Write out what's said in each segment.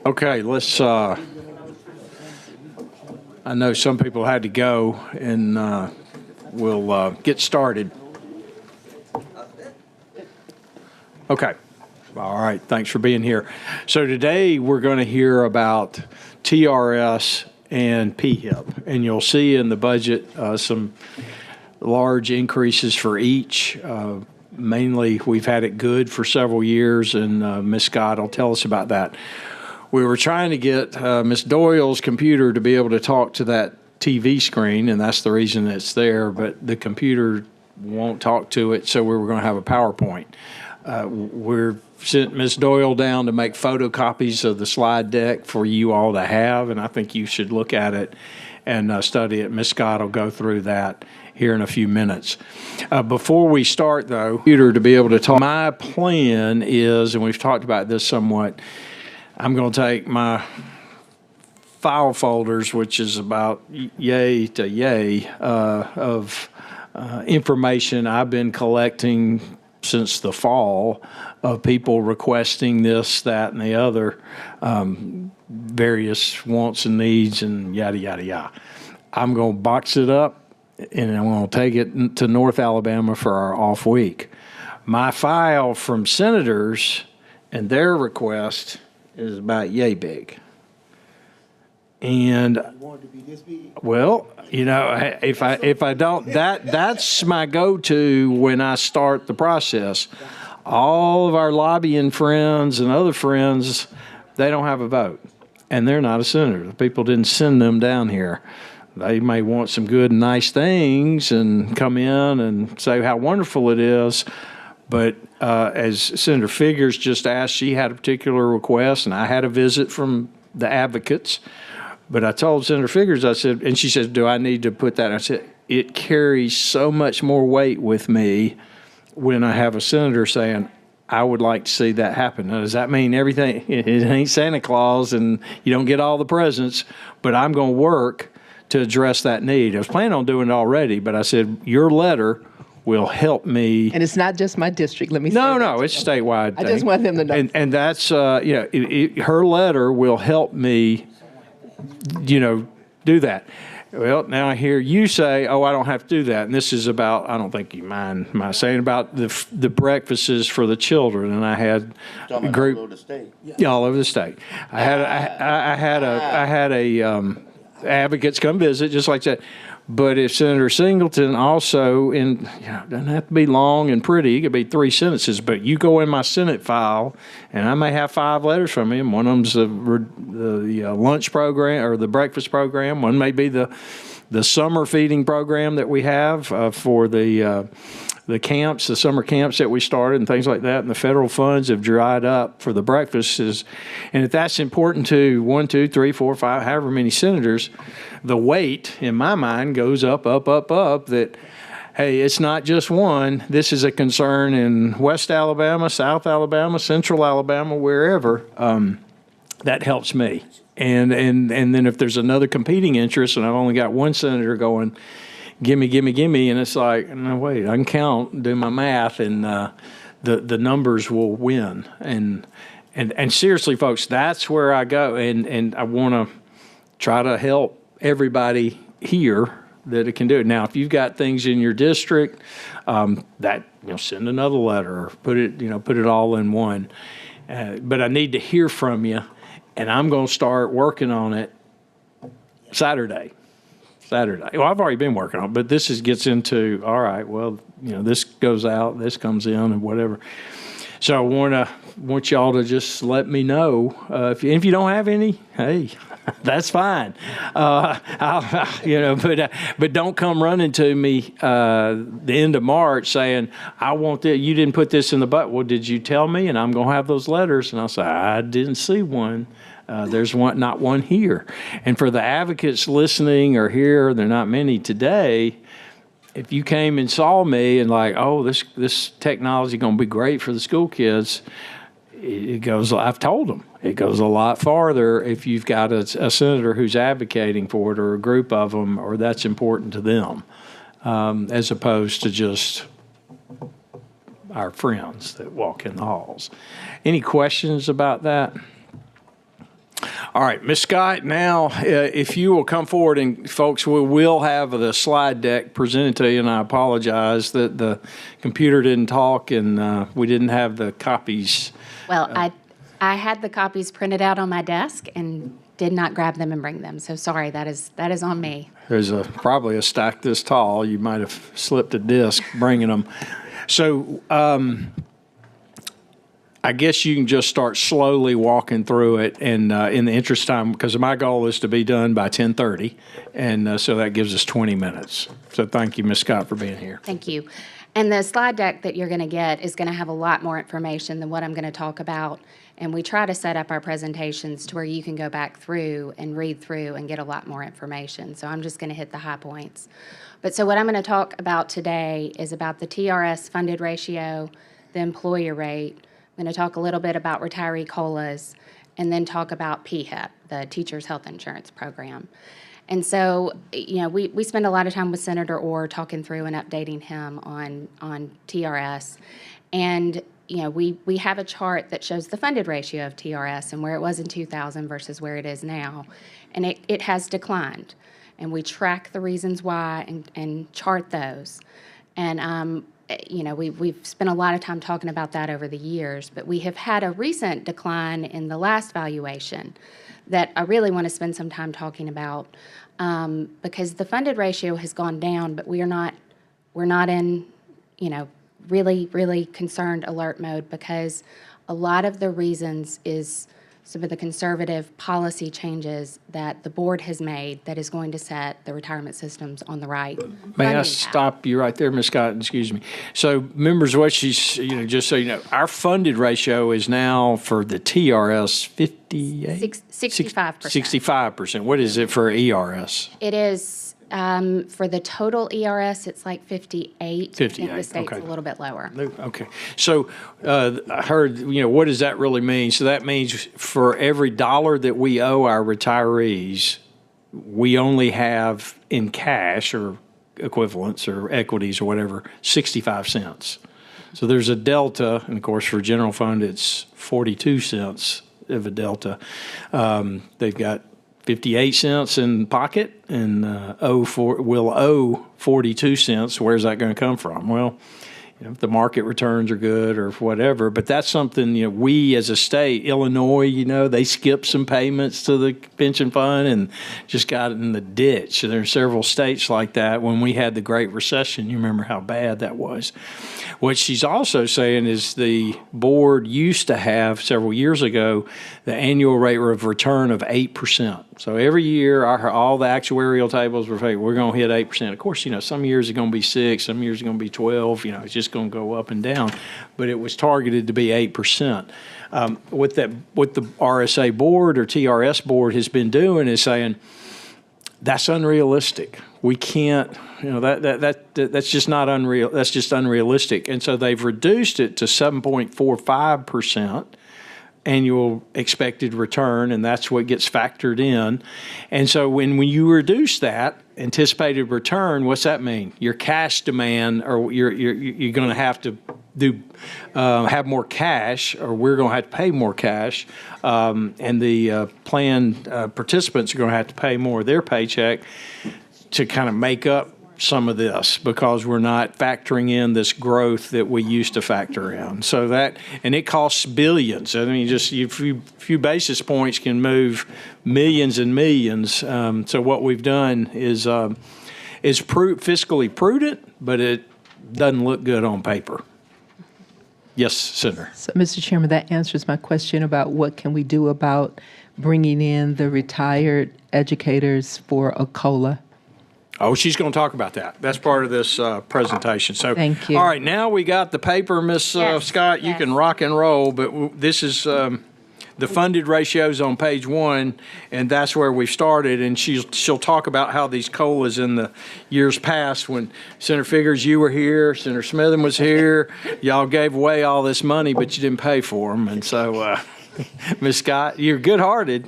Okay, let's, I know some people had to go, and we'll get started. Okay. All right. Thanks for being here. So today we're going to hear about TRS and PHIP, and you'll see in the budget some large increases for each. Mainly, we've had it good for several years, and Ms. Scott will tell us about that. We were trying to get Ms. Doyle's computer to be able to talk to that TV screen, and that's the reason it's there, but the computer won't talk to it, so we were going to have a PowerPoint. We're sent Ms. Doyle down to make photocopies of the slide deck for you all to have, and I think you should look at it and study it. Ms. Scott will go through that here in a few minutes. Before we start, though, computer to be able to talk, my plan is, and we've talked about this somewhat, I'm going to take my file folders, which is about yay to yay of information I've been collecting since the fall of people requesting this, that, and the other, various wants and needs and yada, yada, yada. I'm going to box it up, and I'm going to take it to North Alabama for our off week. My file from senators and their request is about yay big. And well, you know, if I don't, that's my go-to when I start the process. All of our lobbying friends and other friends, they don't have a vote, and they're not a senator. The people didn't send them down here. They may want some good and nice things and come in and say how wonderful it is. But as Senator Figures just asked, she had a particular request, and I had a visit from the advocates. But I told Senator Figures, I said, and she said, do I need to put that? I said, it carries so much more weight with me when I have a senator saying, I would like to see that happen. Now, does that mean everything? It ain't Santa Claus and you don't get all the presents, but I'm going to work to address that need. I was planning on doing it already, but I said, your letter will help me. And it's not just my district. Let me say No, it's statewide. I just want them to know. And that's, her letter will help me, do that. Well, now I hear you say, oh, I don't have to do that. And this is about, I don't think you mind my saying, about the breakfasts for the children. And I had a group. All over the state. Yeah, all over the state. I had advocates come visit, just like that. But if Senator Singleton also, it doesn't have to be long and pretty, it could be 3 sentences, but you go in my Senate file, and I may have 5 letters from him. One of them's the lunch program or the breakfast program. One may be the summer feeding program that we have for the camps, the summer camps that we started and things like that, and the federal funds have dried up for the breakfasts. And if that's important to 1, 2, 3, 4, 5, however many senators, the weight, in my mind, goes up, that, hey, it's not just one. This is a concern in West Alabama, South Alabama, Central Alabama, wherever. That helps me. And then if there's another competing interest, and I've only got one senator going, gimme, and it's like, no, wait, I can count, do my math, and the numbers will win. And seriously, folks, that's where I go, and I want to try to help everybody here that it can do it. Now, if you've got things in your district, that send another letter, or put it all in one. But I need to hear from you, and I'm going to start working on it Saturday. Well, I've already been working on it, but this gets into, all right, well, this goes out, this comes in, and whatever. So I want y'all to just let me know. If you don't have any, hey, that's fine. But don't come running to me the end of March saying, I want this, you didn't put this in the butt. Well, did you tell me? And I'm going to have those letters. And I'll say, I didn't see one. There's not one here. And for the advocates listening or here, there are not many today, if you came and saw me and like, oh, this technology going to be great for the school kids, it goes, I've told them, it goes a lot farther if you've got a senator who's advocating for it or a group of them, or that's important to them, as opposed to just our friends that walk in the halls. Any questions about that? All right, Ms. Scott, now if you will come forward, and folks, we will have the slide deck presented to you, and I apologize that the computer didn't talk and we didn't have the copies. Well, I had the copies printed out on my desk and did not grab them and bring them. So sorry, that is on me. There's probably a stack this tall. You might have slipped a disc bringing them. So I guess you can just start slowly walking through it, and in the interest of time, because my goal is to be done by 10:30, and so that gives us 20 minutes. So thank you, Ms. Scott, for being here. Thank you. And the slide deck that you're going to get is going to have a lot more information than what I'm going to talk about. And we try to set up our presentations to where you can go back through and read through and get a lot more information. So I'm just going to hit the high points. But so what I'm going to talk about today is about the TRS funded ratio, the employer rate. I'm going to talk a little bit about retiree COLAs, and then talk about PHEP, the Teachers Health Insurance Program. And so, we spend a lot of time with Senator Orr talking through and updating him on TRS. And, we have a chart that shows the funded ratio of TRS and where it was in 2000 versus where it is now. And it has declined. And we track the reasons why and chart those. And, we've spent a lot of time talking about that over the years, but we have had a recent decline in the last valuation that I really want to spend some time talking about, because the funded ratio has gone down, but we're not in, really, really concerned alert mode, because a lot of the reasons is some of the conservative policy changes that the board has made that is going to set the retirement systems on the right. May I stop you right there, Ms. Scott? Excuse me. So, members, what she's, just so you know, our funded ratio is now for the TRS 58? 65%. 65%. What is it for ERS? It is, for the total ERS, it's like 58. 58, I think the state's okay. a little bit lower. Okay. So I heard, what does that really mean? So that means for every dollar that we owe our retirees, we only have in cash or equivalents or equities or whatever, 65 cents. So there's a delta, and of course for general fund it's 42 cents of a delta. They've got 58 cents in pocket and will owe 42 cents. Where's that going to come from? Well, if the market returns are good or whatever, but that's something, we as a state, Illinois, they skipped some payments to the pension fund and just got in the ditch. And there are several states like that. When we had the Great Recession, you remember how bad that was. What she's also saying is the board used to have several years ago the annual rate of return of 8%. So every year, all the actuarial tables were saying, we're going to hit 8%. Of course, some years are going to be 6, some years are going to be 12. It's just going to go up and down. But it was targeted to be 8%. What the RSA board or TRS board has been doing is saying, that's unrealistic. We can't, that's just not unreal. That's just unrealistic. And so they've reduced it to 7.45% annual expected return, and that's what gets factored in. And so when you reduce that anticipated return, what's that mean? Your cash demand, or you're going to have to have more cash, or we're going to have to pay more cash, and the plan participants are going to have to pay more of their paycheck to kind of make up some of this, because we're not factoring in this growth that we used to factor in. So and it costs billions. I mean, just a few basis points can move millions and millions. So what we've done is fiscally prudent, but it doesn't look good on paper. Yes, Senator. So, Mr. Chairman, that answers my question about what can we do about bringing in the retired educators for a COLA. Oh, she's going to talk about that. That's part of this presentation. So, thank you. All right, now we got the paper, Miss Scott. You can rock and roll, but this is the funded ratios on page 1, and that's where we started. And she'll talk about how these COLAs in the years past, when Senator Figures, you were here, Senator Smitham was here, y'all gave away all this money, but you didn't pay for them. And so, Miss Scott, you're good-hearted.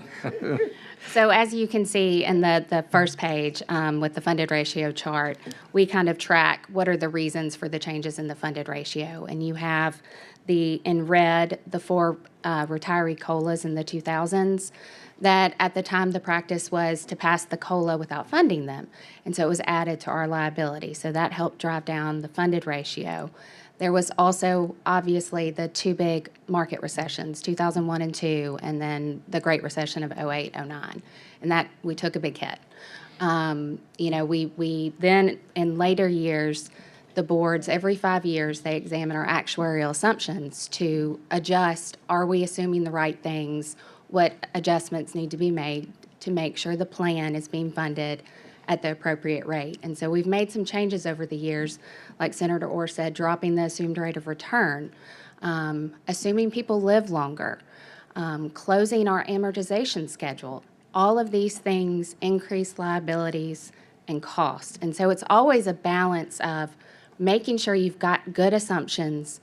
So as you can see in the first page with the funded ratio chart, we kind of track what are the reasons for the changes in the funded ratio. And you have in red, the four retiree COLAs in the 2000s that at the time the practice was to pass the COLA without funding them. And so it was added to our liability. So that helped drive down the funded ratio. There was also obviously the two big market recessions, 2001 and 2, and then the Great Recession of 08, 09. And that we took a big hit. We then in later years, the boards, every 5 years, they examine our actuarial assumptions to adjust, are we assuming the right things? What adjustments need to be made to make sure the plan is being funded at the appropriate rate. And so we've made some changes over the years, like Senator Orr said, dropping the assumed rate of return, assuming people live longer, closing our amortization schedule. All of these things increase liabilities and cost. And so it's always a balance of making sure you've got good assumptions,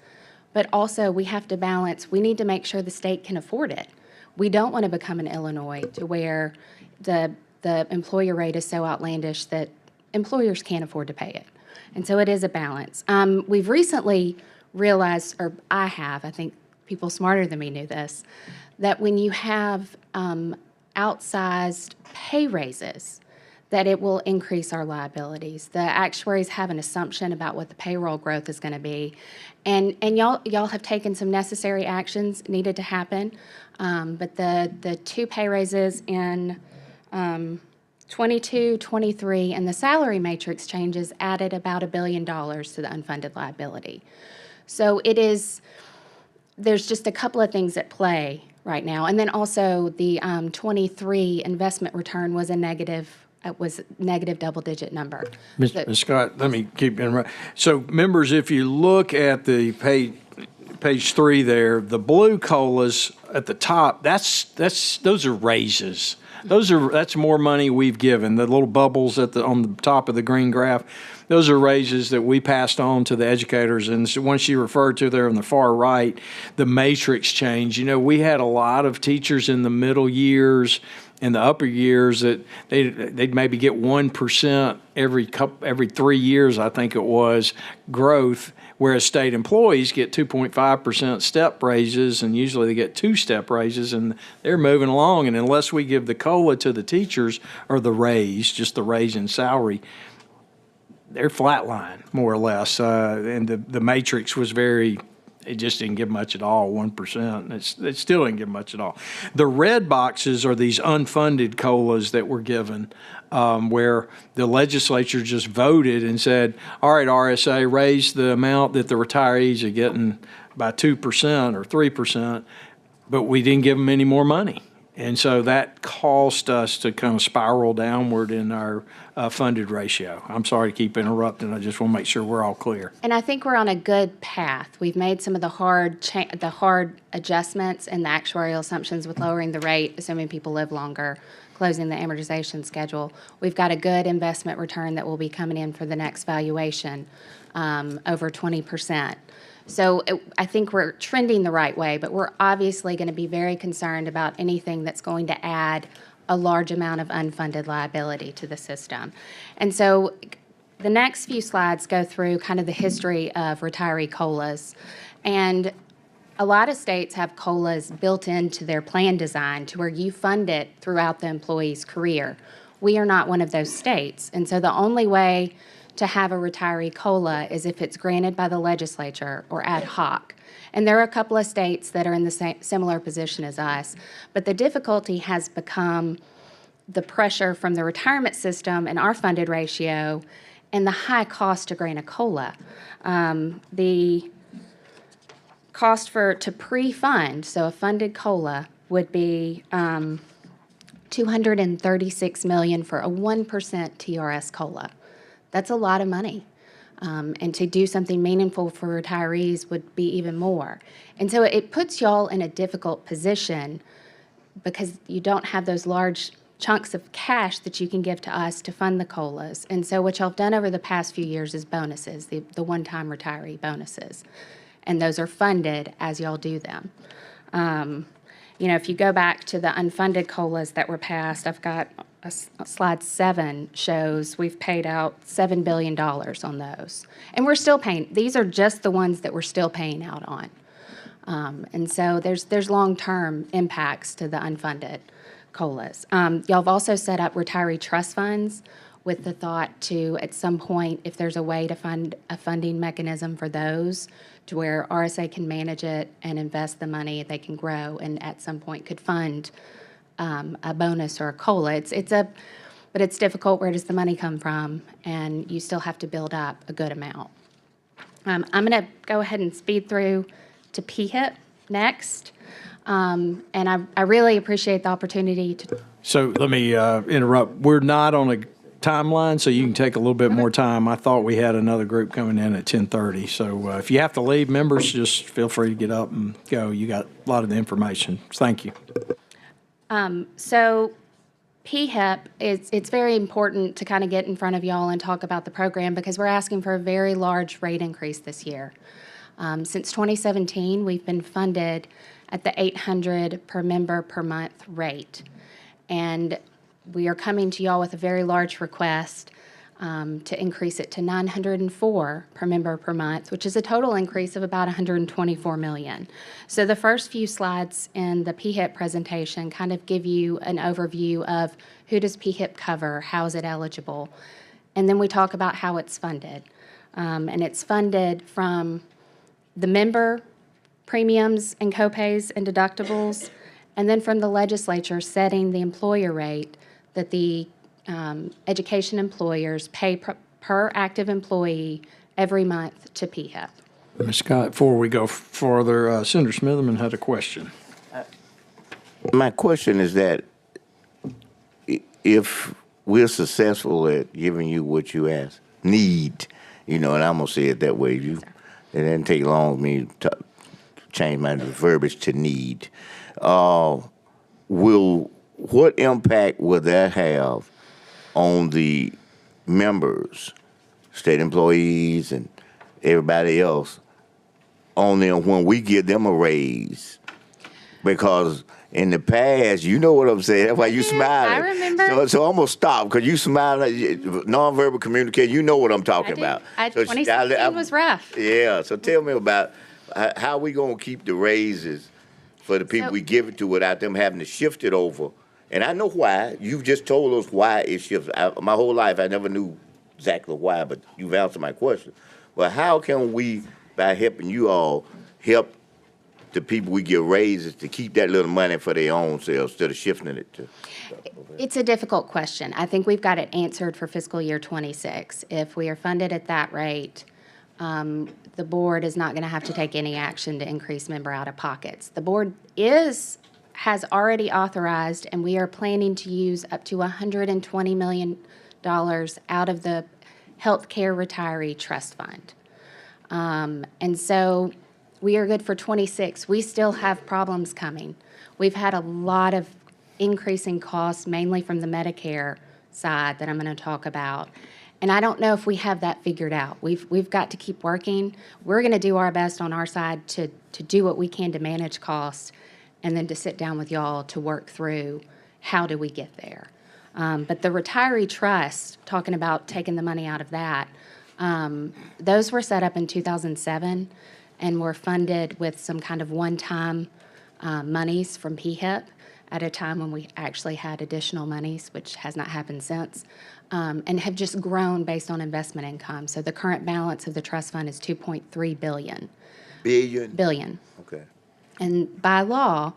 but also we have to balance, we need to make sure the state can afford it. We don't want to become an Illinois to where the employer rate is so outlandish that employers can't afford to pay it. And so it is a balance. We've recently realized, or I think people smarter than me knew this, that when you have outsized pay raises, that it will increase our liabilities. The actuaries have an assumption about what the payroll growth is going to be. And y'all have taken some necessary actions needed to happen. But the two pay raises in 22, 23, and the salary matrix changes added about $1 billion to the unfunded liability. So there's just a couple of things at play right now. And then also the 23 investment return was negative double-digit number. Ms. Scott, let me keep interrupting. So, members, if you look at the page 3 there, the blue COLAs at the top, those are raises. That's more money we've given. The little bubbles on the top of the green graph, those are raises that we passed on to the educators. And so once you referred to there on the far right, the matrix change. We had a lot of teachers in the middle years in the upper years that they'd maybe get 1% every 3 years, I think it was, growth, whereas state employees get 2.5% step raises, and usually they get 2 step raises, and they're moving along. And unless we give the COLA to the teachers, or the raise, just the raise in salary, they're flatline, more or less. And the matrix was it just didn't give much at all, 1%. It still didn't give much at all. The red boxes are these unfunded COLAs that were given, where the legislature just voted and said, all right, RSA, raise the amount that the retirees are getting by 2% or 3%, but we didn't give them any more money. And so that caused us to kind of spiral downward in our funded ratio. I'm sorry to keep interrupting. I just want to make sure we're all clear. And I think we're on a good path. We've made some of the hard adjustments in the actuarial assumptions with lowering the rate, assuming people live longer, closing the amortization schedule. We've got a good investment return that will be coming in for the next valuation, over 20%. So I think we're trending the right way, but we're obviously going to be very concerned about anything that's going to add a large amount of unfunded liability to the system. And so the next few slides go through kind of the history of retiree COLAs. And a lot of states have COLAs built into their plan design to where you fund it throughout the employee's career. We are not one of those states. And so the only way to have a retiree COLA is if it's granted by the legislature or ad hoc. And there are a couple of states that are in the similar position as us. But the difficulty has become the pressure from the retirement system and our funded ratio and the high cost to grant a COLA. The cost to pre-fund, so a funded COLA, would be $236 million for a 1% TRS COLA. That's a lot of money. And to do something meaningful for retirees would be even more. And so it puts y'all in a difficult position because you don't have those large chunks of cash that you can give to us to fund the COLAs. And so what y'all have done over the past few years is bonuses, the one-time retiree bonuses. And those are funded as y'all do them. if you go back to the unfunded COLAs that were passed, I've got slide 7 shows we've paid out $7 billion on those. And we're still paying, these are just the ones that we're still paying out on. And so there's long-term impacts to the unfunded COLAs. Y'all have also set up retiree trust funds with the thought to, at some point, if there's a way to fund a funding mechanism for those, to where RSA can manage it and invest the money, they can grow, and at some point could fund a bonus or a COLA. But it's difficult. Where does the money come from? And you still have to build up a good amount. I'm going to go ahead and speed through to PHIP next. And I really appreciate the opportunity to. So let me interrupt. We're not on a timeline, so you can take a little bit more time. I thought we had another group coming in at 10:30. So if you have to leave, members, just feel free to get up and go. You got a lot of the information. Thank you. So PHIP, it's very important to kind of get in front of y'all and talk about the program because we're asking for a very large rate increase this year. Since 2017, we've been funded at the $800 per member per month rate. And we are coming to y'all with a very large request to increase it to $904 per member per month, which is a total increase of about $124 million. So the first few slides in the PHIP presentation kind of give you an overview of who does PHIP cover, how is it eligible, and then we talk about how it's funded. And it's funded from the member premiums and copays and deductibles, and then from the legislature setting the employer rate that the education employers pay per active employee every month to PHIP. Ms. Scott, before we go further, Senator Smitherman had a question. My question is that if we're successful at giving you what you need, and I'm going to say it that way, it doesn't take long for me to change my verbiage to need. What impact will that have on the members, state employees, and everybody else on them when we give them a raise? Because in the past, you know what I'm saying. That's why you smiling. I remember. So I'm gonna stop because you smiling. Nonverbal communication. You know what I'm talking about. 2016 was rough. Yeah. So tell me about how we gonna keep the raises for the people we give it to without them having to shift it over. And I know why. You've just told us why it shifts. My whole life, I never knew exactly why, but you've answered my question. But how can we, by helping you all, help the people we give raises to keep that little money for their own selves instead of shifting it to? It's a difficult question. I think we've got it answered for fiscal year 26. If we are funded at that rate, the board is not going to have to take any action to increase member out-of-pockets. The board has already authorized, and we are planning to use up to $120 million out of the Healthcare Retiree Trust Fund. And so we are good for 26. We still have problems coming. We've had a lot of increasing costs, mainly from the Medicare side that I'm going to talk about. And I don't know if we have that figured out. We've got to keep working. We're going to do our best on our side to do what we can to manage costs, and then to sit down with y'all to work through how do we get there. But the retiree trust, talking about taking the money out of that, those were set up in 2007 and were funded with some kind of one-time monies from PHIP at a time when we actually had additional monies, which has not happened since, and have just grown based on investment income. So the current balance of the trust fund is $2.3 billion. Billion. Okay. And by law,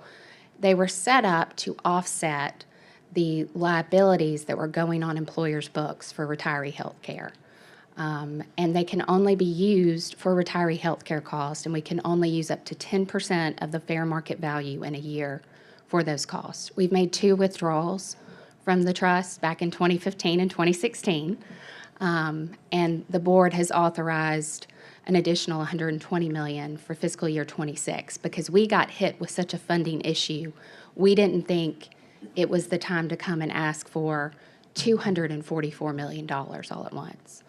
they were set up to offset the liabilities that were going on employers' books for retiree health care. And they can only be used for retiree health care costs, and we can only use up to 10% of the fair market value in a year for those costs. We've made 2 withdrawals from the trust back in 2015 and 2016, and the board has authorized an additional $120 million for fiscal year 26 because we got hit with such a funding issue. We didn't think it was the time to come and ask for $244 million all at once.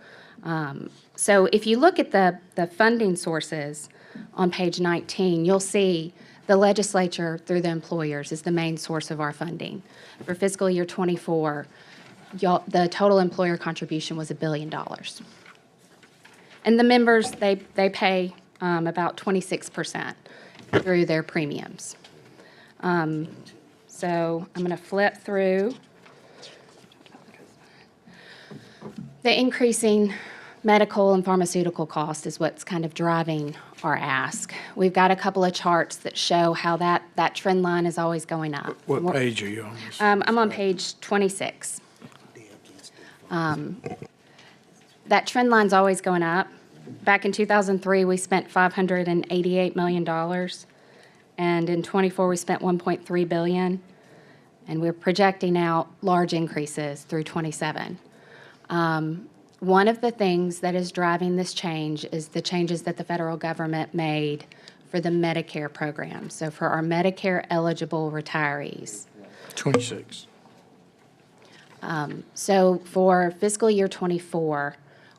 So if you look at the funding sources on page 19, you'll see The legislature, through the employers, is the main source of our funding. For fiscal year '24, the total employer contribution was $1 billion. And the members, they pay about 26% through their premiums. So I'm going to flip through. The increasing medical and pharmaceutical cost is what's kind of driving our ask. We've got a couple of charts that show how that trend line is always going up. What page are you on? I'm on page 26. That trend line's always going up. Back in 2003, we spent $588 million, and in '24 we spent $1.3 billion, and we're projecting out large increases through '27. One of the things that is driving this change is the changes that the federal government made for the Medicare program. So for our Medicare-eligible retirees. 26. So for fiscal year '24,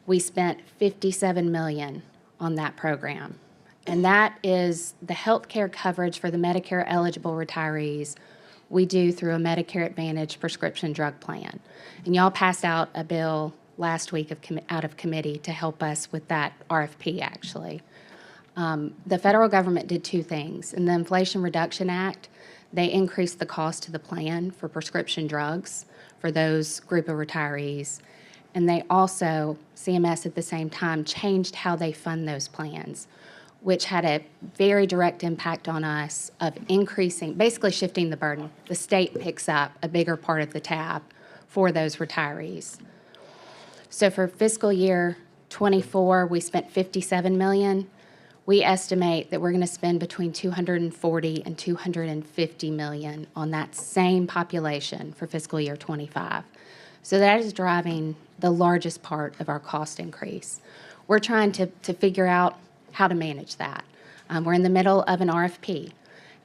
we spent $57 million on that program. And that is the health care coverage for the Medicare-eligible retirees we do through a Medicare Advantage prescription drug plan. And y'all passed out a bill last week out of committee to help us with that RFP, actually. The federal government did two things. In the Inflation Reduction Act, they increased the cost to the plan for prescription drugs for those group of retirees. And they also, CMS at the same time, changed how they fund those plans, which had a very direct impact on us of increasing, basically shifting the burden. The state picks up a bigger part of the tab for those retirees. So for fiscal year '24, we spent $57 million. We estimate that we're going to spend between $240 and $250 million on that same population for fiscal year '25. So that is driving the largest part of our cost increase. We're trying to figure out how to manage that. We're in the middle of an RFP,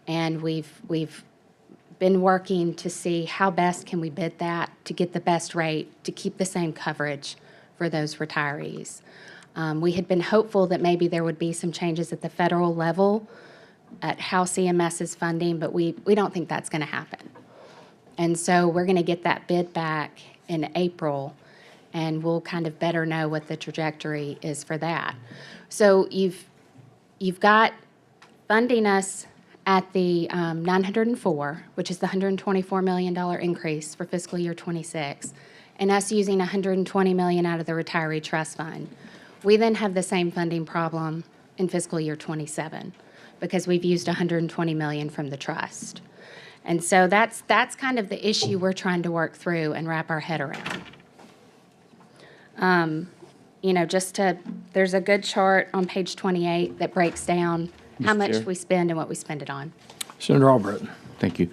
and we've been working to see how best can we bid that to get the best rate to keep the same coverage for those retirees. We had been hopeful that maybe there would be some changes at the federal level at how CMS is funding, but we don't think that's going to happen. And so we're going to get that bid back in April, and we'll kind of better know what the trajectory is for that. So you've got funding us at the 904, which is the $124 million increase for fiscal year '26, and us using $120 million out of the retiree trust fund. We then have the same funding problem in fiscal year '27 because we've used $120 million from the trust. And so that's kind of the issue we're trying to work through and wrap our head around. There's a good chart on page 28 that breaks down how much Chair? we spend and what we spend it on. Senator Albritton. Thank you.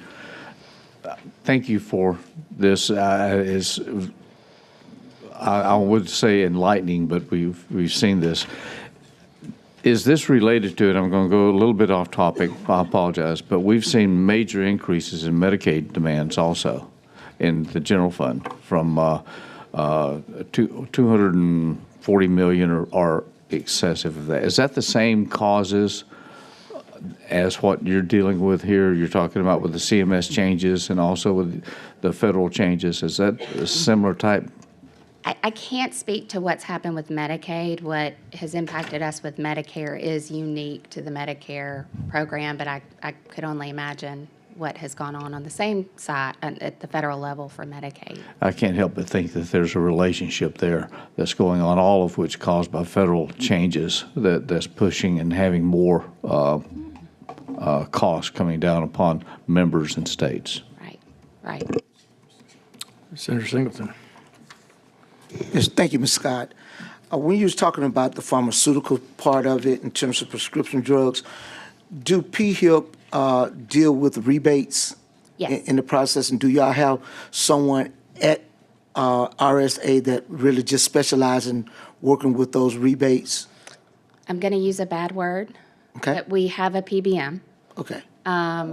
Thank you for this. I would say enlightening, but we've seen this. Is this related to it? I'm going to go a little bit off topic. I apologize, but we've seen major increases in Medicaid demands also in the general fund from 240 million or excessive of that. Is that the same causes as what you're dealing with here? You're talking about with the CMS changes and also with the federal changes. Is that a similar type? I can't speak to what's happened with Medicaid. What has impacted us with Medicare is unique to the Medicare program, but I could only imagine what has gone on the same side at the federal level for Medicaid. I can't help but think that there's a relationship there that's going on, all of which caused by federal changes that's pushing and having more costs coming down upon members and states. Right. Senator Singleton. Yes, thank you, Ms. Scott. When you was talking about the pharmaceutical part of it in terms of prescription drugs, do PHIP deal with rebates Yes. in the process? And do y'all have someone at RSA that really just specializes in working with those rebates? I'm going to use a bad word, Okay. but we have a PBM. Okay. I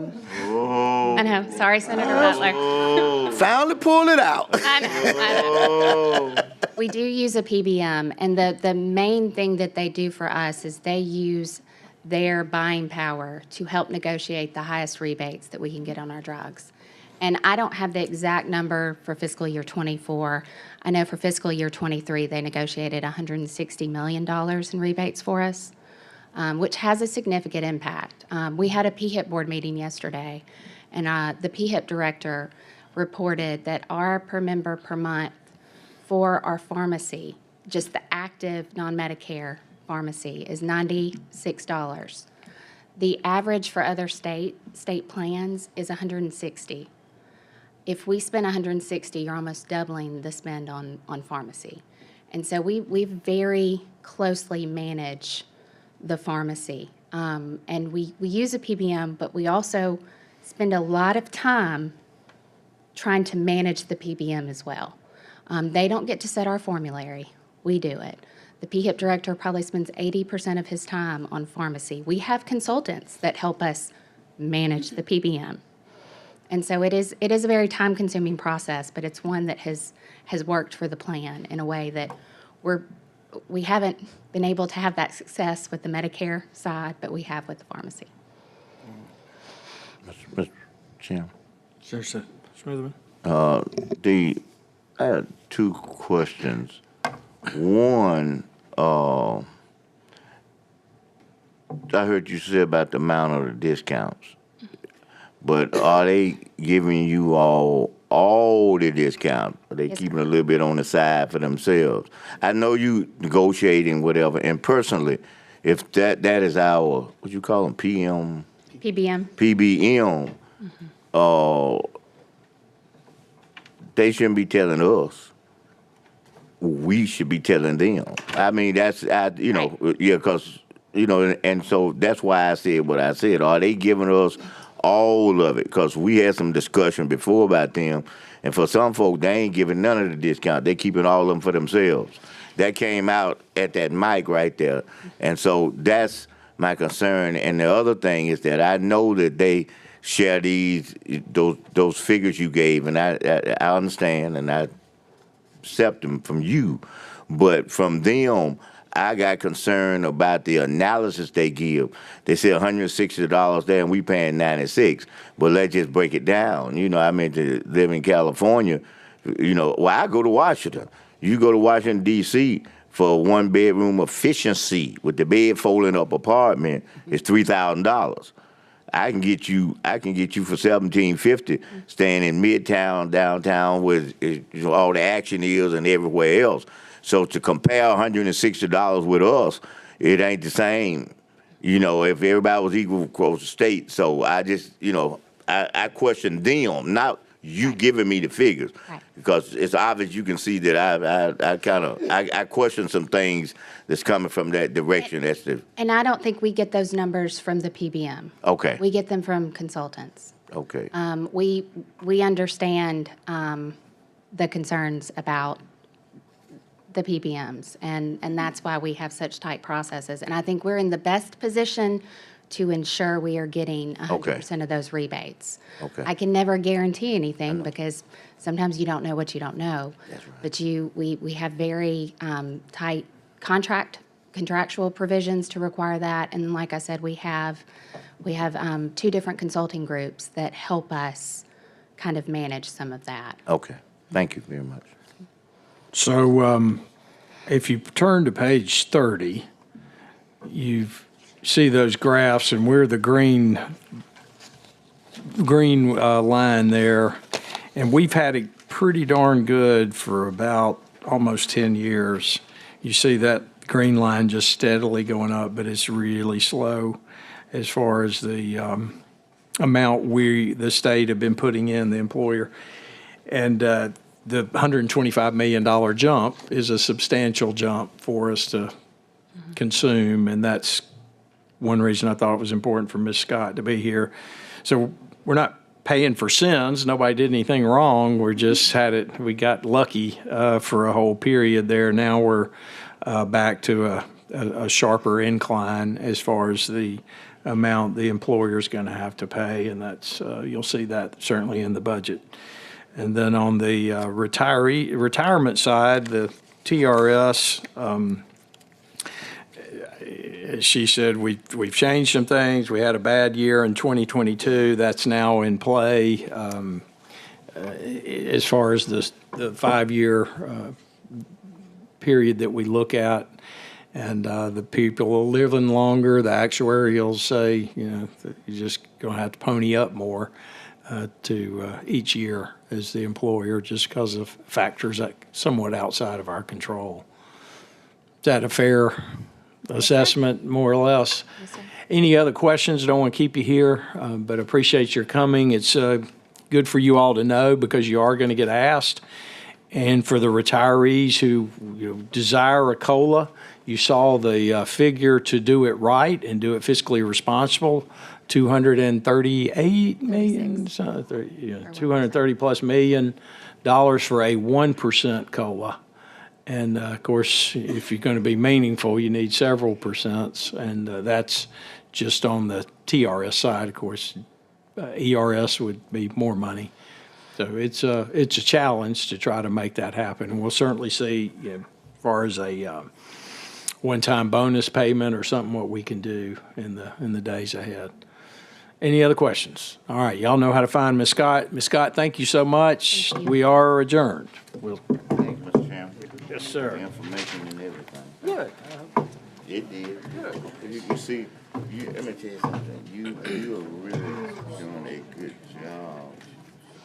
know. Sorry, Senator Butler. Finally pulled it out. I know. We do use a PBM, and the main thing that they do for us is they use their buying power to help negotiate the highest rebates that we can get on our drugs. And I don't have the exact number for fiscal year '24. I know for fiscal year '23, they negotiated $160 million in rebates for us, which has a significant impact. We had a PHIP board meeting yesterday, and the PHIP director reported that our per member per month for our pharmacy, just the active non-Medicare pharmacy, is $96. The average for other state plans is $160. If we spend $160, you're almost doubling the spend on pharmacy. And so we very closely manage the pharmacy. And we use a PBM, but we also spend a lot of time trying to manage the PBM as well. They don't get to set our formulary. We do it. The PHIP director probably spends 80% of his time on pharmacy. We have consultants that help us manage the PBM. And so it is a very time-consuming process, but it's one that has worked for the plan in a way that we haven't been able to have that success with the Medicare side, but we have with the pharmacy. Mr. Chairman. Sir, Smotherman? I had two questions. One, I heard you say about the amount of the discounts, but are they giving you all the discounts? Are they Yes, keeping sir. a little bit on the side for themselves? I know you negotiating whatever, and personally, if that is our, what you call them, PBM. PBM, they shouldn't be telling us. We should be telling them. I mean, yeah, because, and so that's why I said what I said. Are they giving us all of it? Because we had some discussion before about them, and for some folk, they ain't giving none of the discount. They keeping all of them for themselves. That came out at that mic right there. And so that's my concern. And the other thing is that I know that they share those figures you gave, and I understand, and I accept them from you, but from them, I got concerned about the analysis they give. They say $160 there, and we paying $96. But let's just break it down. I mean, to live in California, I go to Washington. You go to Washington, D.C., for a one-bedroom efficiency with the bed folding up apartment is $3,000. I can get you for $1,750 staying in Midtown, downtown, where all the action is and everywhere else. So to compare $160 with us, it ain't the same. If everybody was equal across the state. So I just, I question them, not you giving me the figures, Right. because it's obvious you can see that I question some things that's coming from that direction. And I don't think we get those numbers from the PBM. Okay. We get them from consultants. Okay. We understand the concerns about the PBMs, and that's why we have such tight processes. And I think we're in the best position to ensure we are getting 100% of those rebates. Okay. I can never guarantee anything because sometimes you don't know what you don't know. That's right. But we have very tight contractual provisions to require that. And like I said, we have two different consulting groups that help us kind of manage some of that. Okay. Thank you very much. So if you turn to page 30, you see those graphs, and we're the green line there, and we've had it pretty darn good for about almost 10 years. You see that green line just steadily going up, but it's really slow as far as the amount the state have been putting in, the employer. And the $125 million jump is a substantial jump for us to consume, and that's one reason I thought it was important for Ms. Scott to be here. So we're not paying for sins. Nobody did anything wrong. We just we got lucky for a whole period there. Now we're back to a sharper incline as far as the amount the employer's going to have to pay, and that's you'll see that certainly in the budget. And then on the retirement side, the TRS, she said, we've changed some things. We had a bad year in 2022. That's now in play. As far as the 5-year period that we look at, and the people are living longer, the actuarials say, that you're just going to have to pony up more to each year as the employer, just because of factors that somewhat outside of our control. Is that a fair assessment, more or less? Yes, sir. Any other questions? Don't want to keep you here, but appreciate your coming. It's good for you all to know, because you are going to get asked. And for the retirees who desire a COLA, you saw the figure to do it right and do it fiscally responsible, $238 million, $230 plus million for a 1% COLA. And of course, if you're going to be meaningful, you need several percents, and that's just on the TRS side. Of course, ERS would be more money. So it's a challenge to try to make that happen. And we'll certainly see, as far as a one-time bonus payment or something, what we can do in the days ahead. Any other questions? All right, y'all know how to find Ms. Scott. Ms. Scott, thank you so much. Thank you. We are adjourned. We'll. Thank you, Mr. Chairman. Yes, sir. The information and everything. Good. It did. You see, let me tell you something. You are really doing a good job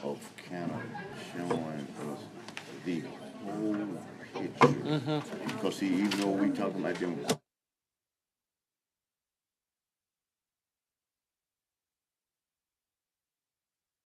of kind of showing us the whole picture. Because see, even though we talking about them